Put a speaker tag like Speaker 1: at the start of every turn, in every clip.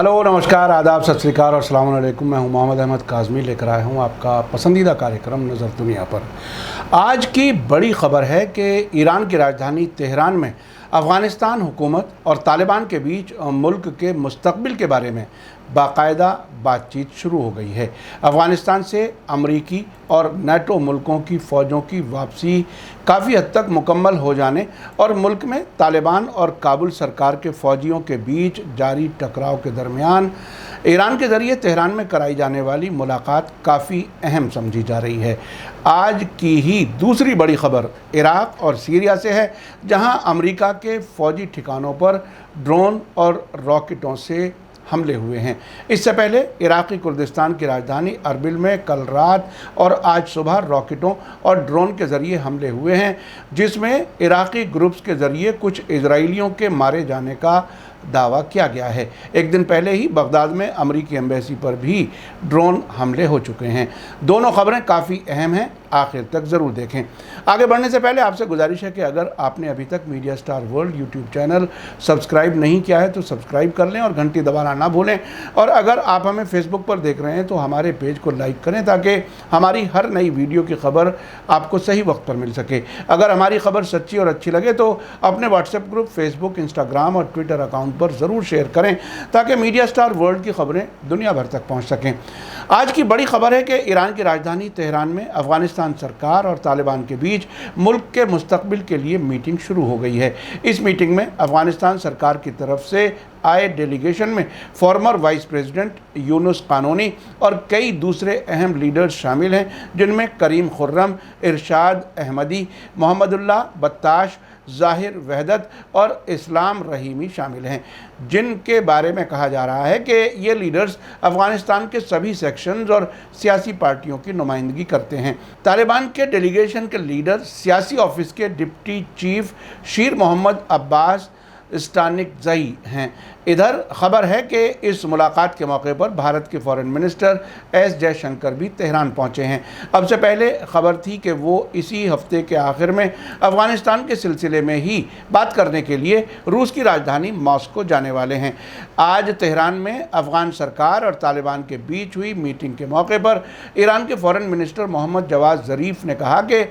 Speaker 1: Hello, नमस्कार, आदाब, सत श्री अकाल और अस्सलाम वालेकुम। मैं हूं मोहम्मद अहमद काज़मी, लेकर आया हूं आपका पसंदीदा कार्यक्रम नज़र दुनिया पर। आज की बड़ी ख़बर है कि ईरान की राजधानी तेहरान में अफ़गानिस्तान हुकूमत और तालिबान के बीच मुल्क के मुस्तक़बिल के बारे में बाकायदा बातचीत शुरू हो गई है। अफ़गानिस्तान से अमरीकी और नेटो मुल्कों की फ़ौजों की वापसी काफ़ी हद तक मुकम्मल हो जाने और मुल्क में तालिबान और काबुल सरकार के फ़ौजियों के बीच जारी टकराव के दरमियान ईरान के ज़रिए तेहरान में कराई जाने वाली मुलाकात काफ़ी अहम समझी जा रही है। आज की ही दूसरी बड़ी ख़बर इराक़ और सीरिया से है, जहां अमेरिका के फ़ौजी ठिकानों पर ड्रोन और रॉकेटों से हमले हुए हैं। इससे पहले इराक़ी कुर्दिस्तान की राजधानी अरबिल में कल रात और आज सुबह रॉकेटों और ड्रोन के ज़रिए हमले हुए हैं, जिसमें इराक़ी ग्रुप्स के ज़रिए कुछ इजराइलियों के मारे जाने का दावा किया गया है। एक दिन पहले ही बगदाद में अमेरिकी एम्बेसी पर भी ड्रोन हमले हो चुके हैं। दोनों खबरें काफ़ी अहम हैं, आखिर तक ज़रूर देखें। आगे बढ़ने से पहले आपसे गुजारिश है कि अगर आपने अभी तक media star world YouTube channel subscribe नहीं किया है तो सब्सक्राइब कर लें और घंटी दबाना ना भूलें। और अगर आप हमें फेसबुक पर देख रहे हैं तो हमारे पेज को लाइक करें, ताकि हमारी हर नई वीडियो की खबर आपको सही वक्त पर मिल सके। अगर हमारी खबर सच्ची और अच्छी लगे तो अपने व्हाट्सएप ग्रुप, फेसबुक, इंस्टाग्राम और ट्विटर अकाउंट पर ज़रूर शेयर करें, ताकि मीडिया स्टार वर्ल्ड की खबरें दुनिया भर तक पहुंच सकें। आज की बड़ी खबर है कि ईरान की राजधानी तेहरान में अफ़गानिस्तान सरकार और तालिबान के बीच मुल्क के मुस्तक़बिल के लिए मीटिंग शुरू हो गई है। इस मीटिंग में अफ़गानिस्तान सरकार की तरफ से आए डेलीगेशन में फॉर्मर वाइस प्रेसिडेंट यूनुस कानूनी और कई दूसरे अहम लीडर्स शामिल हैं, जिनमें करीम खुर्रम, इरशाद अहमदी, मोहम्मदुल्लाह बत्ताश, ज़ाहिर वहदत और इस्लाम रहीमी शामिल हैं, जिनके बारे में कहा जा रहा है कि ये लीडर्स अफ़गानिस्तान के सभी सेक्शंस और सियासी पार्टियों की नुमाइंदगी करते हैं। तालिबान के डेलीगेशन के लीडर सियासी ऑफिस के डिप्टी चीफ शीर मोहम्मद अब्बास स्टानिकज़ई हैं। इधर खबर है कि इस मुलाकात के मौके पर भारत के फॉरेन मिनिस्टर एस जयशंकर भी तेहरान पहुंचे हैं। अब से पहले खबर थी कि वो इसी हफ्ते के आखिर में अफ़गानिस्तान के सिलसिले में ही बात करने के लिए रूस की राजधानी मॉस्को जाने वाले हैं। आज तेहरान में अफ़गान सरकार और तालिबान के बीच हुई मीटिंग के मौके पर ईरान के फॉरेन मिनिस्टर मोहम्मद जवाद ज़रीफ़ ने कहा कि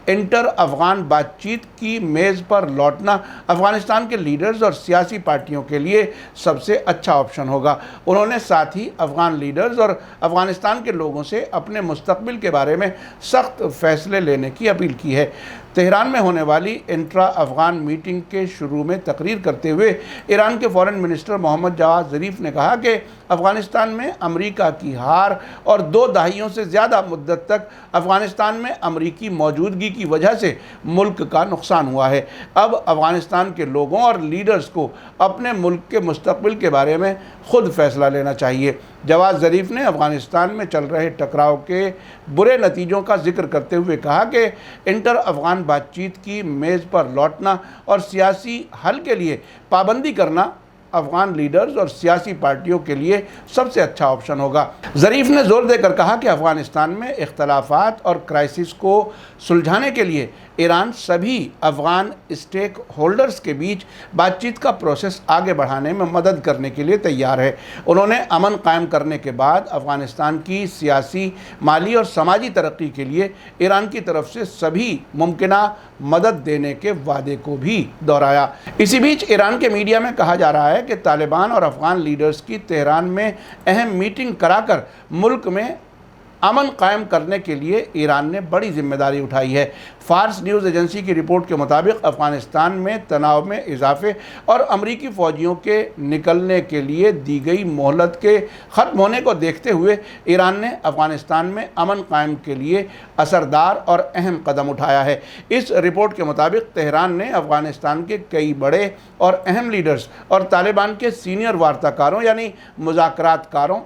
Speaker 1: इंटर अफ़गान बातचीत की मेज़ पर लौटना अफ़गानिस्तान के लीडर्स और सियासी पार्टियों के लिए सबसे अच्छा ऑप्शन होगा। उन्होंने साथ ही अफ़गान लीडर्स और अफ़गानिस्तान के लोगों से अपने मुस्तक़बिल के बारे में सख्त फ़ैसले लेने की अपील की है। तेहरान में होने वाली इंट्रा अफ़गान मीटिंग के शुरू में तकरीर करते हुए ईरान के फॉरेन मिनिस्टर मोहम्मद जवाद ज़रीफ़ ने कहा कि अफ़गानिस्तान में अमेरिका की हार और 2 दहाइयों से ज़्यादा मुद्दत तक अफ़गानिस्तान में अमेरिकी मौजूदगी की वजह से मुल्क का नुकसान हुआ है। अब अफ़गानिस्तान के लोगों और लीडर्स को अपने मुल्क के मुस्तक़बिल के बारे में ख़ुद फ़ैसला लेना चाहिए। जवाद ज़रीफ़ ने अफ़गानिस्तान में चल रहे टकराव के बुरे नतीजों का जिक्र करते हुए कहा कि इंटर अफ़गान बातचीत की मेज़ पर लौटना और सियासी हल के लिए पाबंदी करना अफ़गान लीडर्स और सियासी पार्टियों के लिए सबसे अच्छा ऑप्शन होगा। ज़रीफ़ ने ज़ोर देकर कहा कि अफ़गानिस्तान में इख्तलाफात और क्राइसिस को सुलझाने के लिए ईरान सभी अफ़गान स्टेक होल्डर्स के बीच बातचीत का प्रोसेस आगे बढ़ाने में मदद करने के लिए तैयार है। उन्होंने अमन कायम करने के बाद अफ़गानिस्तान की सियासी, माली और समाजी तरक्की के लिए ईरान की तरफ से सभी मुमकिना मदद देने के वादे को भी दोहराया। इसी बीच ईरान के मीडिया में कहा जा रहा है कि तालिबान और अफ़गान लीडर्स की तेहरान में अहम मीटिंग कराकर मुल्क में अमन कायम करने के लिए ईरान ने बड़ी जिम्मेदारी उठाई है। फार्स न्यूज़ एजेंसी की रिपोर्ट के मुताबिक अफ़गानिस्तान में तनाव में इजाफे और अमरीकी फ़ौजियों के निकलने के लिए दी गई मोहलत के ख़त्म होने को देखते हुए ईरान ने अफ़गानिस्तान में अमन कायम के लिए असरदार और अहम कदम उठाया है। इस रिपोर्ट के मुताबिक तेहरान ने अफ़गानिस्तान के कई बड़े और अहम लीडर्स और तालिबान के सीनियर वार्ताकारों यानी मुज़ाकरातकारों,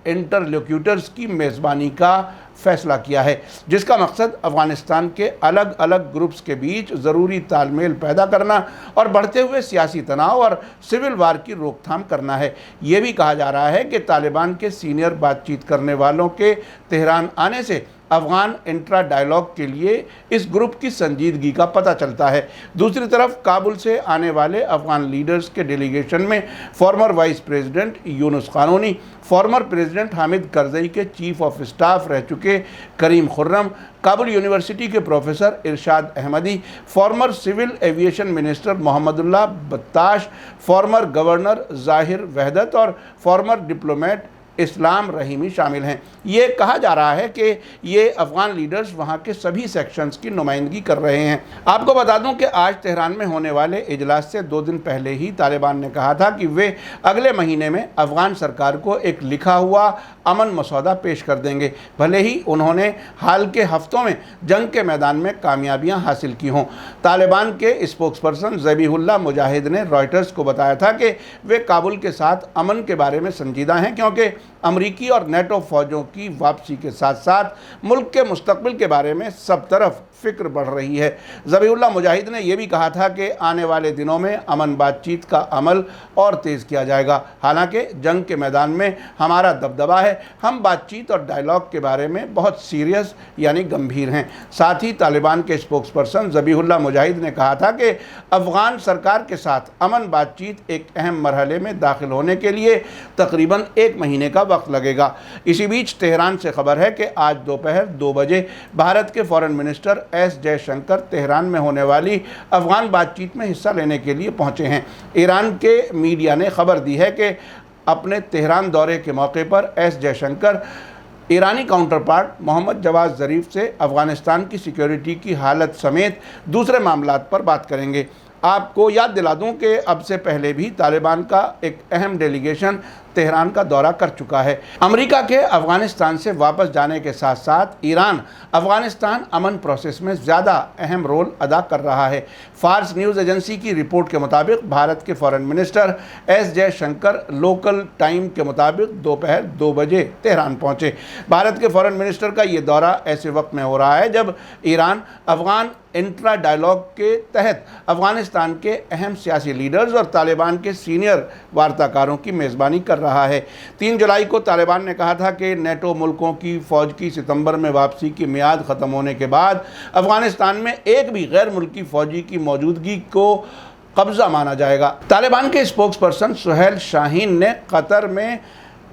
Speaker 1: इंटरलोक्यूटर्स की मेज़बानी का फैसला किया है, जिसका मकसद अफगानिस्तान के अलग अलग ग्रुप्स के बीच ज़रूरी तालमेल पैदा करना और बढ़ते हुए सियासी तनाव और सिविल वार की रोकथाम करना है। ये भी कहा जा रहा है कि तालिबान के सीनियर बातचीत करने वालों के तेहरान आने से अफगान इंट्रा डायलॉग के लिए इस ग्रुप की संजीदगी का पता चलता है। दूसरी तरफ काबुल से आने वाले अफगान लीडर्स के डेलीगेशन में फॉर्मर वाइस प्रेसिडेंट यूनुस कानूनी, फॉर्मर प्रेसिडेंट हामिद करजई के चीफ ऑफ स्टाफ रह चुके करीम खुर्रम, काबुल यूनिवर्सिटी के professor Irshad Ahmadi, former civil aviation minister Mohammadullah Battash, former governor Zahir Wahdat और फॉर्मर डिप्लोमेट इस्लाम रहीमी शामिल हैं। ये कहा जा रहा है कि ये अफ़गान लीडर्स वहाँ के सभी सेक्शंस की नुमाइंदगी कर रहे हैं। आपको बता दूं कि आज तेहरान में होने वाले इजलास से 2 दिन पहले ही तालिबान ने कहा था कि वे अगले महीने में अफ़गान सरकार को एक लिखा हुआ अमन मसौदा पेश कर देंगे, भले ही उन्होंने हाल के हफ्तों में जंग के मैदान में कामयाबियां हासिल की हों। तालिबान के स्पोक्सपर्सन ज़बीहुल्लाह मुजाहिद ने रॉयटर्स को बताया था कि वे काबुल के साथ अमन के बारे में संजीदा हैं, क्योंकि अमरीकी और नेटो फ़ौजों की वापसी के साथ साथ मुल्क के मुस्तकबिल के बारे में सब तरफ फ़िक्र बढ़ रही है। ज़बीहुल्लाह मुजाहिद ने यह भी कहा था कि आने वाले दिनों में अमन बातचीत का अमल और तेज़ किया जाएगा। हालांकि जंग के मैदान में हमारा दबदबा है, हम बातचीत और डायलॉग के बारे में बहुत सीरियस यानी गंभीर हैं। साथ ही तालिबान के स्पोक्सपर्सन ज़बीहुल्लाह मुजाहिद ने कहा था कि अफ़गान सरकार के साथ अमन बातचीत एक अहम मरहले में दाखिल होने के लिए तकरीबन 1 महीने का वक्त लगेगा। इसी बीच तेहरान से खबर है कि आज दोपहर 2 बजे भारत के foreign minister S Jaishankar Tehran में होने वाली अफगान बातचीत में हिस्सा लेने के लिए पहुंचे हैं। ईरान के मीडिया ने खबर दी है कि अपने तेहरान दौरे के मौके पर एस जयशंकर ईरानी काउंटर पार्ट मोहम्मद जवाद ज़रीफ से अफ़गानिस्तान की सिक्योरिटी की हालत समेत दूसरे मामलात पर बात करेंगे। आपको याद दिला दूं कि अब से पहले भी तालिबान का एक अहम डेलीगेशन तेहरान का दौरा कर चुका है। अमेरिका के अफ़गानिस्तान से वापस जाने के साथ साथ ईरान अफ़गानिस्तान अमन प्रोसेस में ज़्यादा अहम रोल अदा कर रहा है। फार्स न्यूज़ एजेंसी की रिपोर्ट के मुताबिक भारत के foreign minister S Jaishankar local time के मुताबिक दोपहर 2 बजे तेहरान पहुँचे। भारत के फॉरेन मिनिस्टर का ये दौरा ऐसे वक्त में हो रहा है जब ईरान अफ़गान इंट्रा डायलॉग के तहत अफ़गानिस्तान के अहम सियासी लीडर्स और तालिबान के सीनियर वार्ताकारों की मेज़बानी कर रहा है। 3 जुलाई को तालिबान ने कहा था कि नेटो मुल्कों की फ़ौज की सितंबर में वापसी की मियाद ख़त्म होने के बाद अफ़गानिस्तान में एक भी गैर मुल्की फ़ौजी की मौजूदगी को कब्ज़ा माना जाएगा। तालिबान के स्पोक्सपर्सन सुहेल शाहीन ने कतर में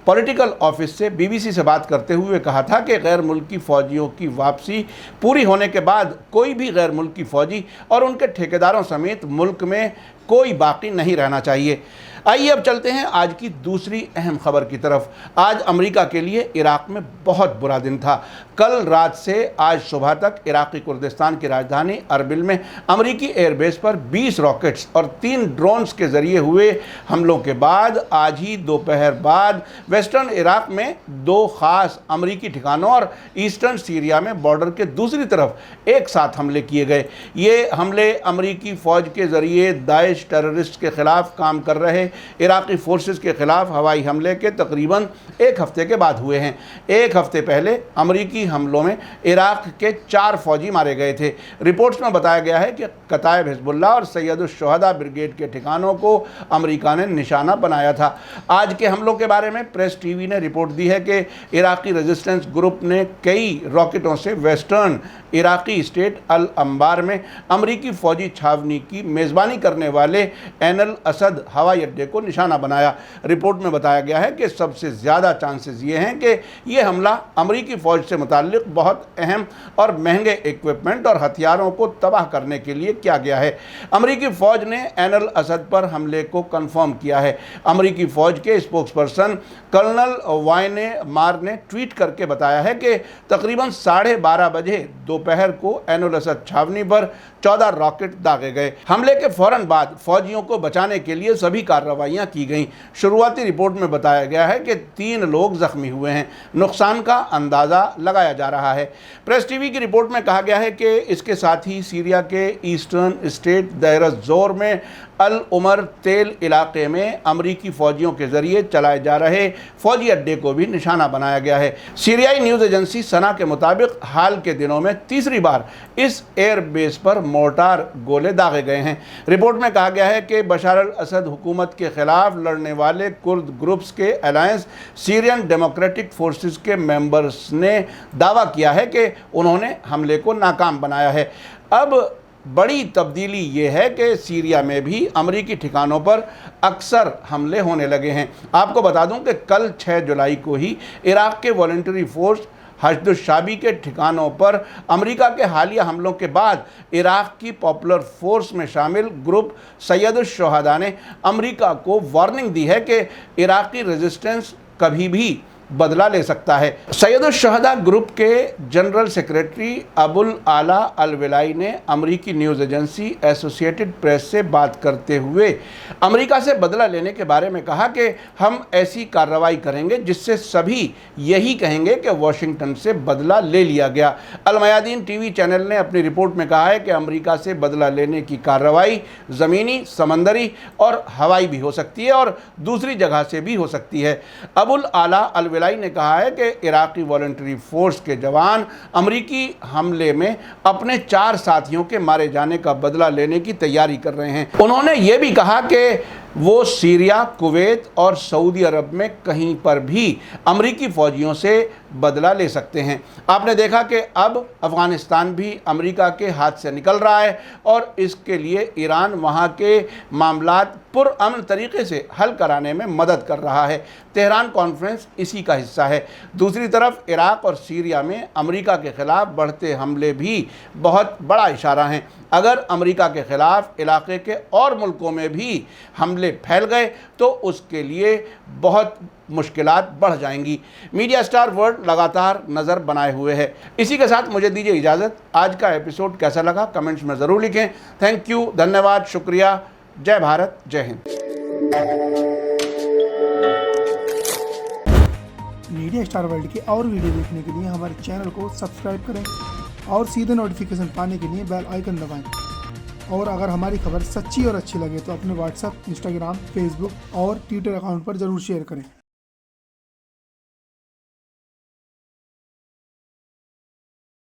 Speaker 1: पॉलिटिकल ऑफिस से बीबीसी से बात करते हुए कहा था कि गैर मुल्की फ़ौजियों की वापसी पूरी होने के बाद कोई भी गैर मुल्की फ़ौजी और उनके ठेकेदारों समेत मुल्क में कोई बाकी नहीं रहना चाहिए। आइए अब चलते हैं आज की दूसरी अहम खबर की तरफ। आज अमेरिका के लिए इराक़ में बहुत बुरा दिन था। कल रात से आज सुबह तक इराक़ी कुर्दिस्तान की राजधानी अरबिल में अमेरिकी एयरबेस पर 20 रॉकेट्स और 3 ड्रोन्स के ज़रिए हुए हमलों के बाद आज ही दोपहर बाद वेस्टर्न इराक़ में 2 ख़ास अमेरिकी ठिकानों और ईस्टर्न सीरिया में बॉर्डर के दूसरी तरफ एक साथ हमले किए गए। ये हमले अमेरिकी फ़ौज के ज़रिए दाइश टेररिस्ट के ख़िलाफ़ काम कर रहे इराक़ी फोर्सेस के ख़िलाफ़ हवाई हमले के तकरीबन 1 हफ़्ते के बाद हुए हैं। 1 हफ़्ते पहले अमेरिकी हमलों में इराक़ के 4 फ़ौजी मारे गए थे। रिपोर्ट्स में बताया गया है कि कताइब हिज़्बुल्लाह और सैयदुश-शुहदा ब्रिगेड के ठिकानों को अमेरिका ने निशाना बनाया था। आज के हमलों के बारे में प्रेस टीवी ने रिपोर्ट दी है कि इराक़ी रेजिस्टेंस ग्रुप ने कई रॉकेटों से वेस्टर्न इराक़ी स्टेट अल अंबार में अमेरिकी फ़ौजी छावनी की मेज़बानी करने वाले ऐन अल असद हवाई अड्डे को निशाना बनाया। रिपोर्ट में बताया गया है कि सबसे ज़्यादा चांसेस ये हैं कि ये हमला अमेरिकी फ़ौज से मुताल्लिक़ बहुत अहम और महंगे इक्विपमेंट और हथियारों को तबाह करने के लिए किया गया है। अमेरिकी फ़ौज ने ऐन अल असद पर हमले को कन्फर्म किया है। अमेरिकी फ़ौज के स्पोक्सपर्सन कर्नल वायने मार ने ट्वीट करके बताया है कि तकरीबन 12:30 बजे दोपहर को ऐन अल असद छावनी पर 14 रॉकेट दागे गए। हमले के फ़ौरन बाद फ़ौजियों को बचाने के लिए सभी कार्रवाइयाँ की गईं। शुरुआती रिपोर्ट में बताया गया है कि 3 लोग ज़ख्मी हुए हैं। नुकसान का अंदाज़ा लगाया जा रहा है। प्रेस टीवी की रिपोर्ट में कहा गया है कि इसके साथ ही सीरिया के ईस्टर्न स्टेट देर ज़ोर में अल उमर तेल इलाके में अमरीकी फ़ौजियों के ज़रिए चलाए जा रहे फ़ौजी अड्डे को भी निशाना बनाया गया है। सीरियाई न्यूज़ एजेंसी सना के मुताबिक हाल के दिनों में तीसरी बार इस एयर बेस पर मोर्टार गोले दागे गए हैं। रिपोर्ट में कहा गया है कि बशार अल असद हुकूमत के ख़िलाफ़ लड़ने वाले कुर्द ग्रुप्स के अलायंस सीरियन डेमोक्रेटिक फोर्सेस के मेंबर्स ने दावा किया है कि उन्होंने हमले को नाकाम बनाया है। अब बड़ी तब्दीली ये है कि सीरिया में भी अमरीकी ठिकानों पर अक्सर हमले होने लगे हैं। आपको बता दूं कि कल 6 जुलाई को ही इराक़ के वॉलंटरी फोर्स हश्द-उश-शाबी के ठिकानों पर अमेरिका के हालिया हमलों के बाद इराक़ की पॉपुलर फोर्स में शामिल ग्रुप सैयद-उश-शुहदा ने अमेरिका को वार्निंग दी है कि इराक़ी रेजिस्टेंस कभी भी बदला ले सकता है। सैयद-उश-शुहदा ग्रुप के जनरल सेक्रेटरी अबुल आला अल-वलाई ने अमरीकी न्यूज़ एजेंसी एसोसिएटेड प्रेस से बात करते हुए अमेरिका से बदला लेने के बारे में कहा कि हम ऐसी कार्रवाई करेंगे जिससे सभी यही कहेंगे कि वाशिंगटन से बदला ले लिया गया। अल-मयादीन टीवी चैनल ने अपनी रिपोर्ट में कहा है कि अमेरिका से बदला लेने की कार्रवाई ज़मीनी, समंदरी और हवाई भी हो सकती है और दूसरी जगह से भी हो सकती है। अबुल आला अल वलाई ने कहा है कि इराक़ी वॉलंटरी फोर्स के जवान अमरीकी हमले में अपने 4 साथियों के मारे जाने का बदला लेने की तैयारी कर रहे हैं। उन्होंने ये भी कहा कि वो सीरिया, कुवैत और सऊदी अरब में कहीं पर भी अमरीकी फ़ौजियों से बदला ले सकते हैं। आपने देखा कि अब अफ़गानिस्तान भी अमेरिका के हाथ से निकल रहा है और इसके लिए ईरान वहाँ के मामलात पुरअमन तरीके से हल कराने में मदद कर रहा है। तेहरान कॉन्फ्रेंस इसी का हिस्सा है। दूसरी तरफ इराक़ और सीरिया में अमेरिका के ख़िलाफ़ बढ़ते हमले भी बहुत बड़ा इशारा हैं। अगर अमेरिका के ख़िलाफ़ इलाक़े के और मुल्कों में भी हमले फैल गए तो उसके लिए बहुत मुश्किलात बढ़ जाएंगी। मीडिया स्टार वर्ल्ड लगातार नज़र बनाए हुए है। इसी के साथ मुझे दीजिए इजाज़त। आज का एपिसोड कैसा लगा कमेंट्स में ज़रूर लिखें। थैंक यू, धन्यवाद, शुक्रिया। जय भारत, जय हिंद।
Speaker 2: मीडिया स्टार वर्ल्ड की और वीडियो देखने के लिए हमारे चैनल को सब्सक्राइब करें और सीधे नोटिफिकेशन पाने के लिए बेल आइकन दबाएं। और अगर हमारी खबर सच्ची और अच्छी लगे तो अपने व्हाट्सएप, इंस्टाग्राम, फेसबुक और ट्विटर अकाउंट पर ज़रूर शेयर करें।